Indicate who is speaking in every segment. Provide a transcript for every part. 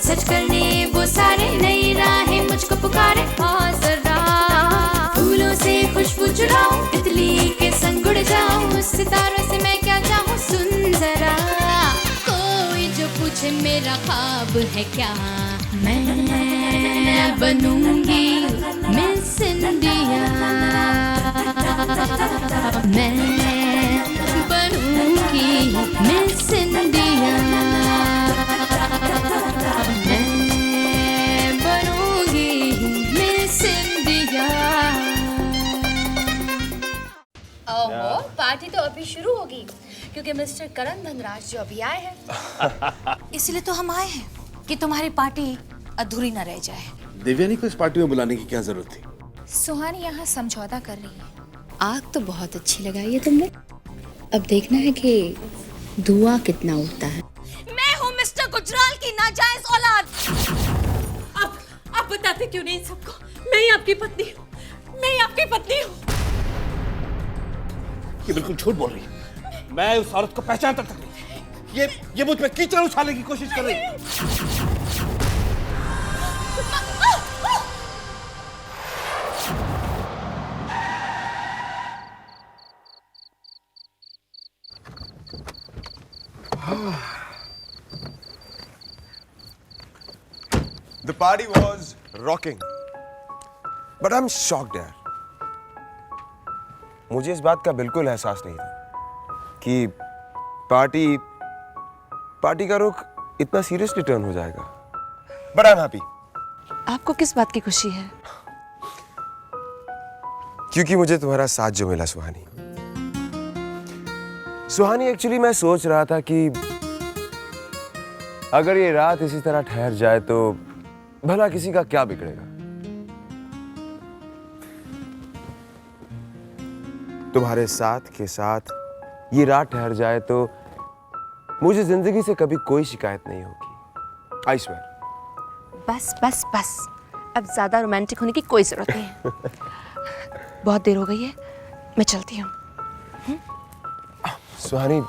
Speaker 1: सच करने वो सारे नई राहें मुझको पुकारे। और जरा फूलों से खुशबू चुराऊं, तितली के संग उड़ जाऊं, सितारों से मैं क्या चाहूं। सुन जरा कोई जो पूछे मेरा ख्वाब है क्या, मैं बनूंगी मिस इंडिया, मैं बनूंगी मिस इंडिया,
Speaker 2: पार्टी तो अभी शुरू होगी क्योंकि मिस्टर करण धनराज जो अभी आए हैं।
Speaker 3: इसलिए तो हम आए हैं कि तुम्हारी पार्टी अधूरी न रह जाए।
Speaker 4: देवयानी को इस पार्टी में बुलाने की क्या जरूरत थी?
Speaker 2: सुहानी यहाँ समझौता कर रही है। आग तो बहुत अच्छी लगाई है तुमने, अब देखना है कि धुआं कितना उठता है।
Speaker 3: मैं हूँ मिस्टर गुजराल की नाजायज औलाद।
Speaker 5: आप बताते क्यों नहीं सबको? मैं ही आपकी पत्नी हूँ, मैं ही आपकी पत्नी हूँ।
Speaker 4: ये बिल्कुल झूठ बोल रही है। मैं उस औरत को पहचानता तक नहीं। ये मुझ पे कीचड़ उछालने की कोशिश कर रही है।
Speaker 6: The party was rocking, but I'm shocked यार। मुझे इस बात का बिल्कुल एहसास नहीं था कि पार्टी का रुख इतना सीरियसली टर्न हो जाएगा। But I am happy.
Speaker 3: आपको किस बात की खुशी है?
Speaker 6: क्योंकि मुझे तुम्हारा साथ जो मिला सुहानी एक्चुअली मैं सोच रहा था कि अगर ये रात इसी तरह ठहर जाए तो भला किसी का क्या बिगड़ेगा। तुम्हारे साथ के साथ ये रात ठहर जाए तो मुझे जिंदगी से कभी कोई शिकायत नहीं होगी। I swear.
Speaker 3: बस बस बस, अब ज्यादा रोमांटिक होने की कोई जरूरत नहीं है। बहुत देर हो गई है, मैं चलती हूँ।
Speaker 6: सुहानी,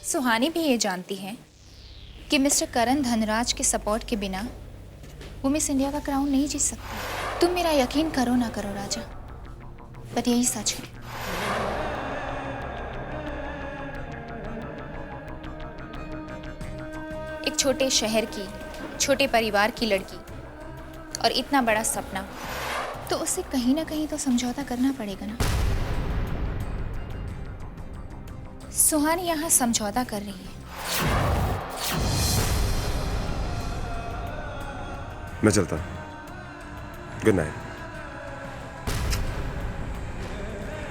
Speaker 2: सुहानी भी ये जानती है कि मिस्टर करण धनराज के सपोर्ट के बिना वो मिस इंडिया का क्राउन नहीं जीत सकती। तुम मेरा यकीन करो ना करो राजा, पर यही सच है। एक छोटे शहर की, छोटे परिवार की लड़की और इतना बड़ा सपना, तो उसे कहीं ना कहीं तो समझौता करना पड़ेगा ना। सुहानी यहाँ समझौता कर रही है।
Speaker 6: मैं चलता हूँ। Good night.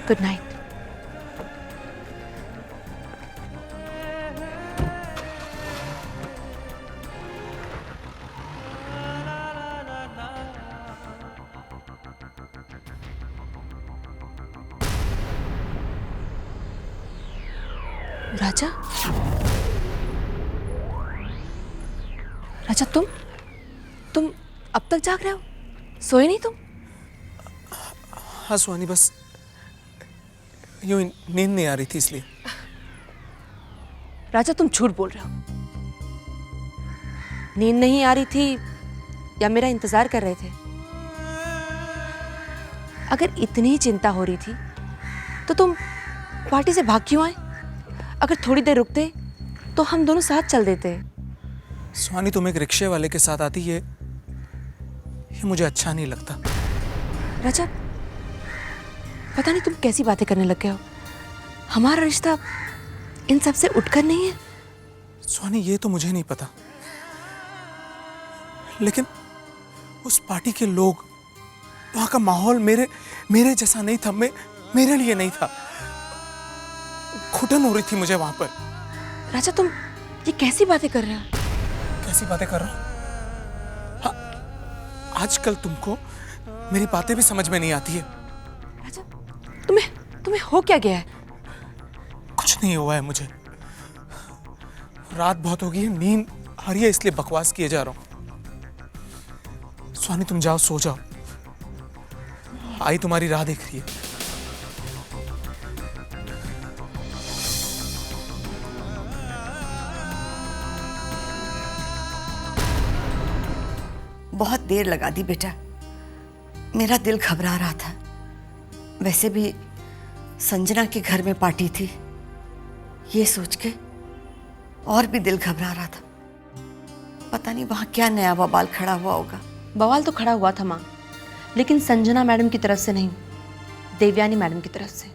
Speaker 3: Good night. Raja, Raja तुम अब तक जाग रहे हो? सोए नहीं तुम?
Speaker 7: हाँ सुहानी, बस यूं नींद नहीं आ रही थी इसलिए।
Speaker 3: राजा तुम झूठ बोल रहे हो। नींद नहीं आ रही थी या मेरा इंतजार कर रहे थे? अगर इतनी चिंता हो रही थी तो तुम पार्टी से भाग क्यों आए? अगर थोड़ी देर रुकते तो हम दोनों साथ चल देते।
Speaker 7: सुहानी, तुम एक रिक्शे वाले के साथ आती, ये मुझे अच्छा नहीं लगता।
Speaker 3: राजा, पता नहीं तुम कैसी बातें करने लग गए हो। हमारा रिश्ता इन सब से उठकर नहीं है।
Speaker 7: सुहानी, ये तो मुझे नहीं पता, लेकिन उस पार्टी के लोग, वहां का माहौल मेरे जैसा नहीं था, मेरे लिए नहीं था। घुटन हो रही थी मुझे वहां पर।
Speaker 3: राजा, तुम ये कैसी बातें कर रहे हो?
Speaker 7: कैसी बातें कर रहा हूं? हाँ, आजकल तुमको मेरी बातें भी समझ में नहीं आती है।
Speaker 3: राजा, तुम्हें हो क्या गया है?
Speaker 7: कुछ नहीं हुआ है मुझे। रात बहुत हो गई है, नींद आ रही है, इसलिए बकवास किए जा रहा हूं। सुहानी, तुम जाओ, सो जाओ। आई तुम्हारी राह देख रही है।
Speaker 8: बहुत देर लगा दी बेटा, मेरा दिल घबरा रहा था। वैसे भी संजना के घर में पार्टी थी, ये सोच के और भी दिल घबरा रहा था। पता नहीं वहां क्या नया बवाल खड़ा हुआ होगा।
Speaker 3: बवाल तो खड़ा हुआ था माँ, लेकिन संजना मैडम की तरफ से नहीं, देवयानी मैडम की तरफ से।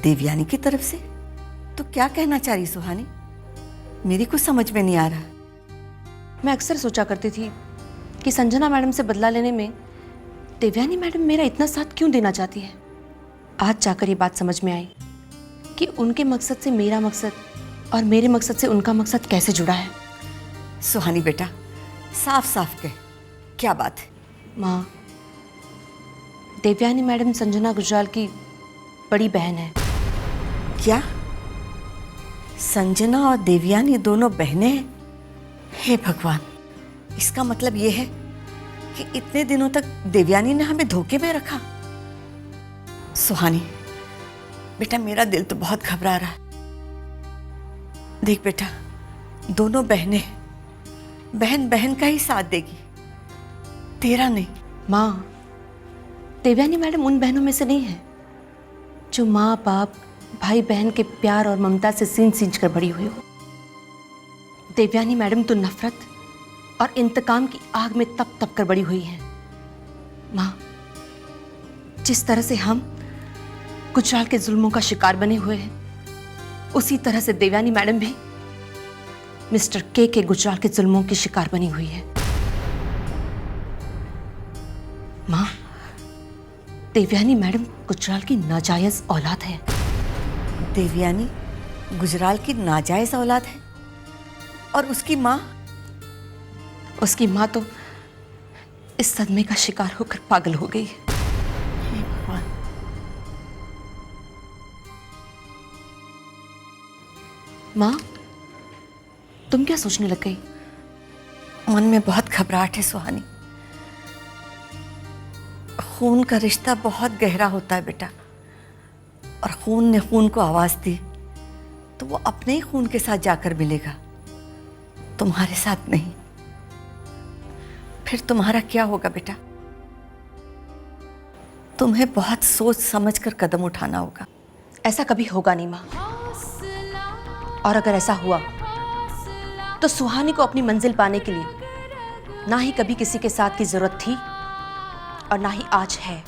Speaker 8: देवयानी की तरफ से? तो क्या कहना चाह रही सुहानी? मेरी कुछ समझ में नहीं आ रहा।
Speaker 3: मैं अक्सर सोचा करती थी कि संजना मैडम से बदला लेने में देवयानी मैडम मेरा इतना साथ क्यों देना चाहती है। आज जाकर ये बात समझ में आई कि उनके मकसद से मेरा मकसद और मेरे मकसद से उनका मकसद कैसे जुड़ा है।
Speaker 8: सुहानी बेटा, साफ साफ कह, क्या बात है?
Speaker 3: माँ, देवयानी मैडम संजना गुजराल की बड़ी बहन है।
Speaker 8: क्या संजना और देवयानी दोनों बहनें हैं? हे भगवान, इसका मतलब ये है कि इतने दिनों तक देवयानी ने हमें धोखे में रखा। सुहानी बेटा, मेरा दिल तो बहुत घबरा रहा है। देख बेटा, दोनों बहनें, बहन बहन का ही साथ देगी, तेरा नहीं।
Speaker 3: माँ, देवयानी मैडम उन बहनों में से नहीं है जो माँ बाप भाई बहन के प्यार और ममता से सींच कर बड़ी हुई हो। देवयानी मैडम तो नफरत और इंतकाम की आग में तप कर बड़ी हुई है। माँ, जिस तरह से हम गुजराल के जुल्मों का शिकार बने हुए हैं, उसी तरह से देवयानी मैडम भी मिस्टर के गुजराल के जुल्मों की शिकार बनी हुई है। माँ, देवयानी मैडम गुजराल की नाजायज औलाद है।
Speaker 8: देवयानी गुजराल की नाजायज औलाद है और उसकी माँ?
Speaker 3: उसकी माँ तो इस सदमे का शिकार होकर पागल हो गई है।
Speaker 8: हे भगवान।
Speaker 3: माँ, तुम क्या सोचने लग गई?
Speaker 8: मन में बहुत घबराहट है सुहानी। खून का रिश्ता बहुत गहरा होता है बेटा, और खून ने खून को आवाज दी तो वो अपने ही खून के साथ जाकर मिलेगा, तुम्हारे साथ नहीं। फिर तुम्हारा क्या होगा बेटा? तुम्हें बहुत सोच समझ कर कदम उठाना होगा।
Speaker 3: ऐसा कभी होगा नहीं माँ, और अगर ऐसा हुआ तो सुहानी को अपनी मंजिल पाने के लिए ना ही कभी किसी के साथ की जरूरत थी और ना ही आज है।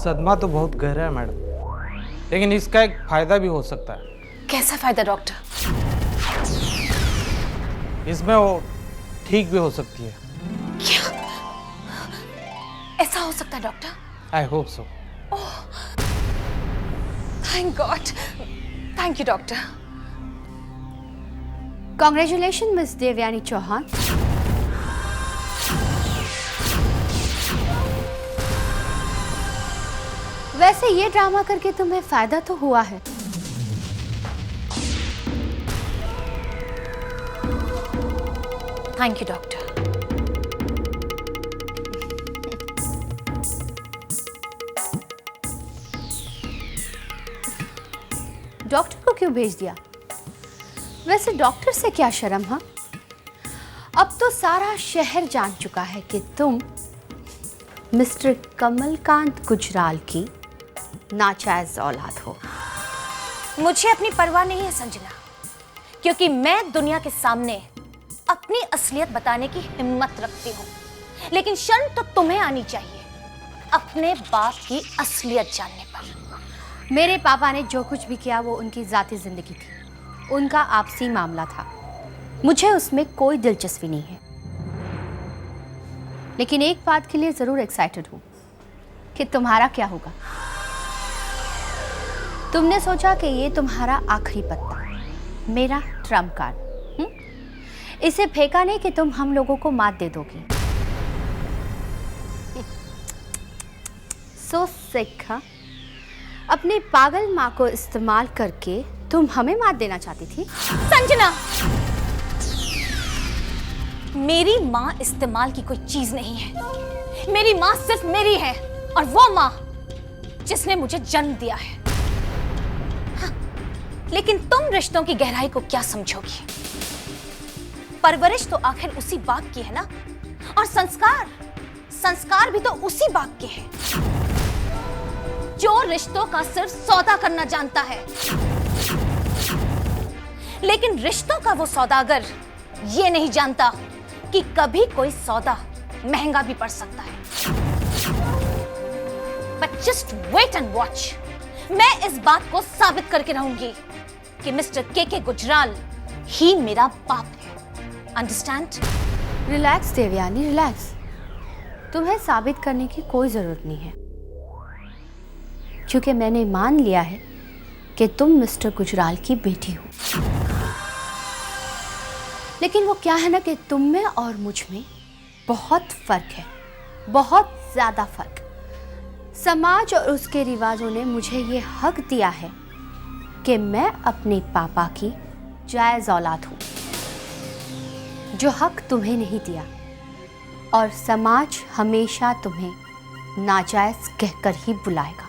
Speaker 9: सदमा तो बहुत गहरा है मैडम, लेकिन इसका एक फायदा भी हो सकता है।
Speaker 3: कैसा फायदा डॉक्टर?
Speaker 9: इसमें वो ठीक भी हो सकती है।
Speaker 3: क्या ऐसा हो सकता है doctor?
Speaker 9: I hope so.
Speaker 2: Thank God, thank you doctor.
Speaker 1: Congratulations, Miss Devyani Chauhan.
Speaker 3: वैसे ये ड्रामा करके तुम्हें फायदा तो हुआ है।
Speaker 2: Thank you doctor.
Speaker 3: डॉक्टर को क्यों भेज दिया? वैसे डॉक्टर से क्या शर्म? हाँ, अब तो सारा शहर जान चुका है कि तुम मिस्टर कमलकांत गुजराल की नाजायज औलाद हो।
Speaker 2: मुझे अपनी परवाह नहीं है संजना, क्योंकि मैं दुनिया के सामने अपनी असलियत बताने की हिम्मत रखती हूँ। लेकिन शर्म तो तुम्हें आनी चाहिए अपने बाप की असलियत जानने पर।
Speaker 3: मेरे पापा ने जो कुछ भी किया वो उनकी जाती जिंदगी थी, उनका आपसी मामला था। मुझे उसमें कोई दिलचस्पी नहीं है। लेकिन एक बात के लिए जरूर एक्साइटेड हूं कि तुम्हारा क्या होगा। तुमने सोचा कि ये तुम्हारा आखिरी पत्ता, मेरा ट्रम्प कार्ड। इसे फेंका नहीं कि तुम हम लोगों को मात दे दोगी। सो सिक। हाँ, अपनी पागल माँ को इस्तेमाल करके तुम हमें मात देना चाहती थी।
Speaker 2: संजना, मेरी माँ इस्तेमाल की कोई चीज नहीं है। मेरी माँ सिर्फ मेरी है, और वो माँ जिसने मुझे जन्म दिया है। हाँ, लेकिन तुम रिश्तों की गहराई को क्या समझोगी? परवरिश तो आखिर उसी बाग की है ना, और संस्कार भी तो उसी बाग के हैं जो रिश्तों का सिर्फ सौदा करना जानता है। लेकिन रिश्तों का वो सौदागर ये नहीं जानता कि कभी कोई सौदा महंगा भी पड़ सकता है। But just wait and watch. मैं इस बात को साबित करके रहूंगी कि मिस्टर के गुजराल ही मेरा बाप है। अंडरस्टैंड?
Speaker 3: Relax Devyani, relax. तुम्हें साबित करने की कोई जरूरत नहीं है, क्योंकि मैंने मान लिया है कि तुम मिस्टर गुजराल की बेटी हो। लेकिन वो क्या है ना कि तुम में और मुझ में बहुत फर्क है, बहुत ज्यादा फर्क। समाज और उसके रिवाजों ने मुझे ये हक दिया है कि मैं अपने पापा की जायज औलाद हूं, जो हक तुम्हें नहीं दिया। और समाज हमेशा तुम्हें नाजायज कहकर ही बुलाएगा।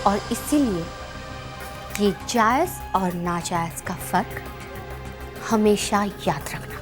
Speaker 3: और इसीलिए ये जायज और नाजायज का फर्क हमेशा याद रखना।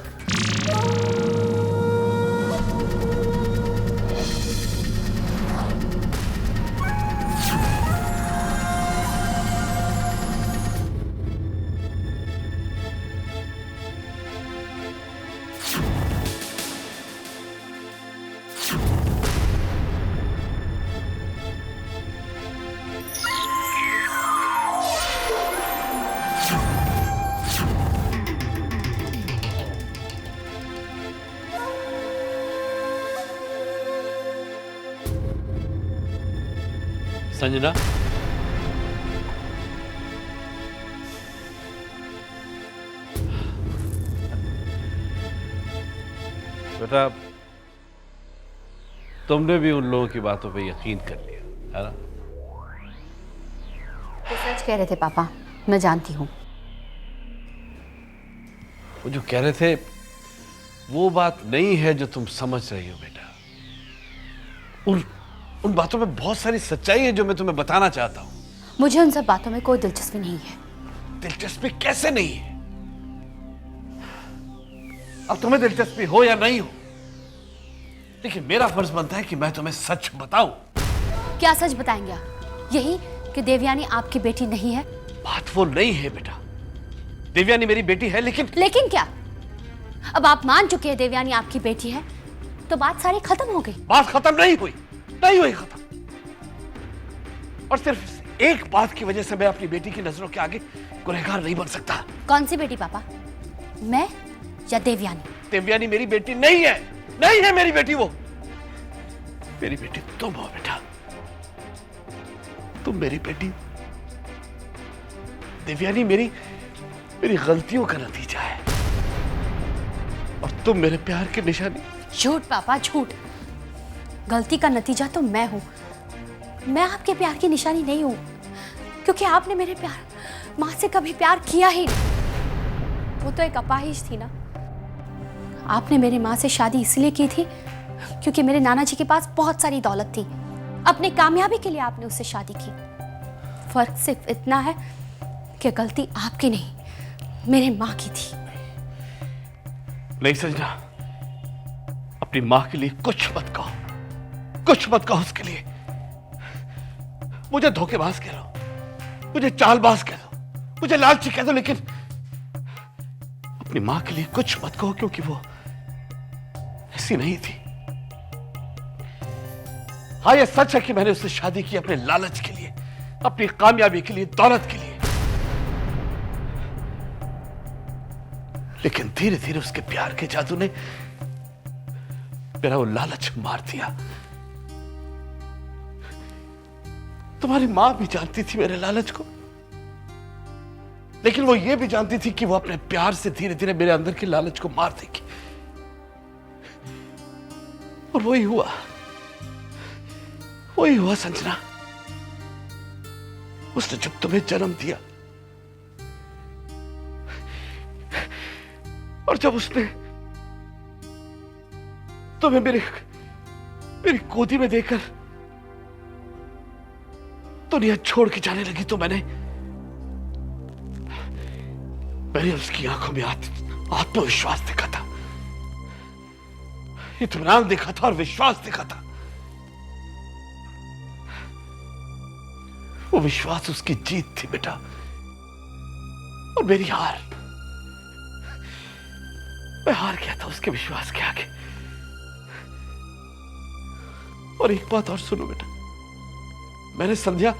Speaker 4: संजना, बेटा तुमने भी उन लोगों की बातों पे यकीन कर लिया है ना?
Speaker 3: तो सच कह रहे थे पापा, मैं जानती हूँ।
Speaker 4: वो जो कह रहे थे वो बात नहीं है जो तुम समझ रही हो बेटा। उन बातों में बहुत सारी सच्चाई है जो मैं तुम्हें बताना चाहता हूं।
Speaker 3: मुझे उन सब बातों में कोई दिलचस्पी नहीं है।
Speaker 4: दिलचस्पी कैसे नहीं है? अब तुम्हें दिलचस्पी हो या नहीं हो, लेकिन मेरा फर्ज बनता है कि मैं तुम्हें सच बताऊं।
Speaker 3: क्या सच बताएंगे आप? यही कि देवयानी आपकी बेटी नहीं है?
Speaker 4: बात वो नहीं है बेटा। देवयानी मेरी बेटी है, लेकिन
Speaker 3: क्या? अब आप मान चुके हैं देवयानी आपकी बेटी है, तो बात सारी खत्म हो गई।
Speaker 4: बात खत्म नहीं हुई खत्म। और सिर्फ एक बात की वजह से मैं अपनी बेटी की नजरों के आगे गुनहगार नहीं बन सकता।
Speaker 3: कौन सी बेटी पापा, मैं या देवयानी?
Speaker 4: देवयानी मेरी बेटी नहीं है, नहीं है मेरी बेटी। वो मेरी बेटी तुम हो बेटा, तुम मेरी बेटी। देवयानी मेरी गलतियों का नतीजा है, और तुम मेरे प्यार की निशानी।
Speaker 3: झूठ पापा, झूठ।
Speaker 10: गलती का नतीजा तो मैं हूँ। मैं आपके प्यार की निशानी नहीं हूँ, क्योंकि आपने मेरे माँ से कभी प्यार किया ही नहीं। वो तो एक अपाहिज थी ना। आपने मेरी माँ से शादी इसलिए की थी क्योंकि मेरे नाना जी के पास बहुत सारी दौलत थी। अपनी कामयाबी के लिए आपने उससे शादी की। फर्क सिर्फ इतना है कि गलती आपकी नहीं, मेरे माँ की थी।
Speaker 4: नहीं संजना, अपनी माँ के लिए कुछ मत कहो, कुछ मत कहो उसके लिए। मुझे धोखेबाज कह दो, मुझे चालबाज कह दो, मुझे लालची कह दो, लेकिन अपनी माँ के लिए कुछ मत कहो, क्योंकि वो ऐसी नहीं थी। हाँ, ये सच है कि मैंने उससे शादी की अपने लालच के लिए, अपनी कामयाबी के लिए, दौलत के लिए। लेकिन धीरे धीरे उसके प्यार के जादू ने मेरा वो लालच मार दिया। तुम्हारी मां भी जानती थी मेरे लालच को, लेकिन वो ये भी जानती थी कि वो अपने प्यार से धीरे धीरे मेरे अंदर के लालच को मार देगी। और वही हुआ, वही हुआ संजना। उसने जब तुम्हें जन्म दिया और जब उसने तुम्हें मेरी गोदी में देकर दुनिया छोड़ के जाने लगी, तो मैंने उसकी आंखों में आत्मविश्वास देखा था, इत्मीनान देखा था और विश्वास देखा था। वो विश्वास उसकी जीत थी बेटा, और मेरी हार। मैं हार गया था उसके विश्वास के आगे। और एक बात और सुनो बेटा, मैंने संध्या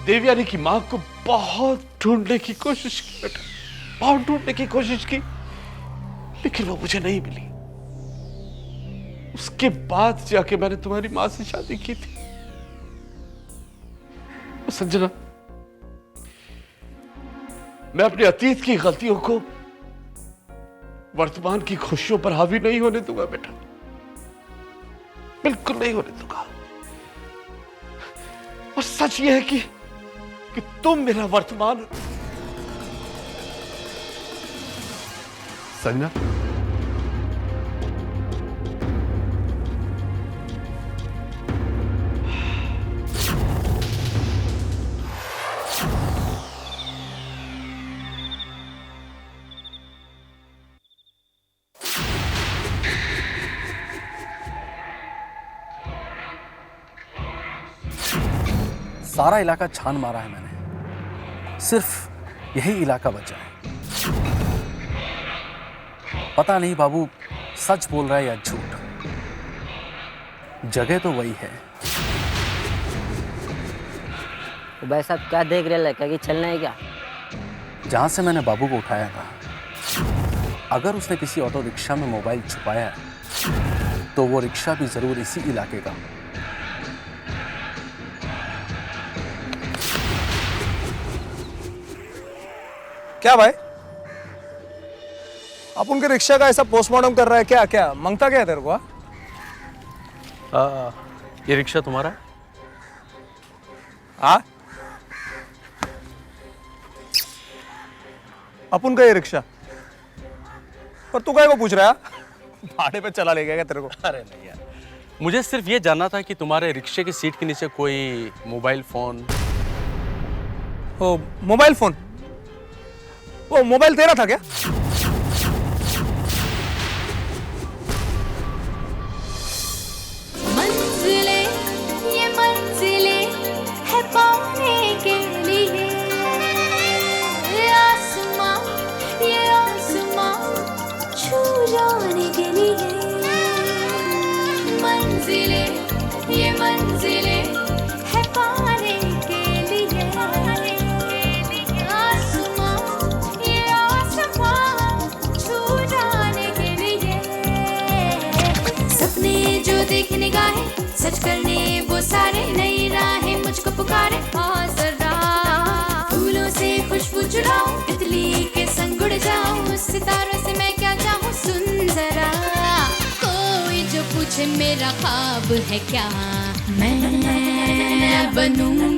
Speaker 4: देवयानी की मां को बहुत ढूंढने की कोशिश की बेटा, बहुत ढूंढने की कोशिश की, लेकिन वो मुझे नहीं मिली। उसके बाद जाके मैंने तुम्हारी मां से शादी की थी। संजना, मैं अपने अतीत की गलतियों को वर्तमान की खुशियों पर हावी नहीं होने दूंगा बेटा, बिल्कुल नहीं होने दूंगा। और सच यह है कि तुम मेरा वर्तमान हो संजना।
Speaker 11: सारा इलाका छान मारा है मैंने, सिर्फ यही इलाका बचा है। पता नहीं बाबू सच बोल रहा है या झूठ। जगह तो वही है।
Speaker 12: तो भाई साहब क्या देख रहे लड़का कि चलना है क्या?
Speaker 11: जहां से मैंने बाबू को उठाया था, अगर उसने किसी ऑटो रिक्शा में मोबाइल छुपाया है तो वो रिक्शा भी जरूर इसी इलाके का।
Speaker 7: क्या भाई, आप उनके रिक्शा का ऐसा पोस्टमार्टम कर रहा है? क्या क्या मांगता क्या है तेरे को?
Speaker 11: ये रिक्शा तुम्हारा है?
Speaker 7: हाँ, अपन का ये रिक्शा। और तू क्या को पूछ रहा है? भाड़े पे चला ले गया क्या तेरे को?
Speaker 11: अरे नहीं यार, मुझे सिर्फ ये जानना था कि तुम्हारे रिक्शे की सीट के नीचे कोई मोबाइल फोन।
Speaker 7: ओ मोबाइल फोन? वो मोबाइल तेरा था क्या?
Speaker 1: मंजिले ये मंजिले है पाने के लिए, आसमां ये आसमां छू जाने के लिए। मंजिले ये मंजिले है पाने के लिए, आसमां ये आसमां पीछे मेरा ख्वाब है क्या, मैं बनूंगी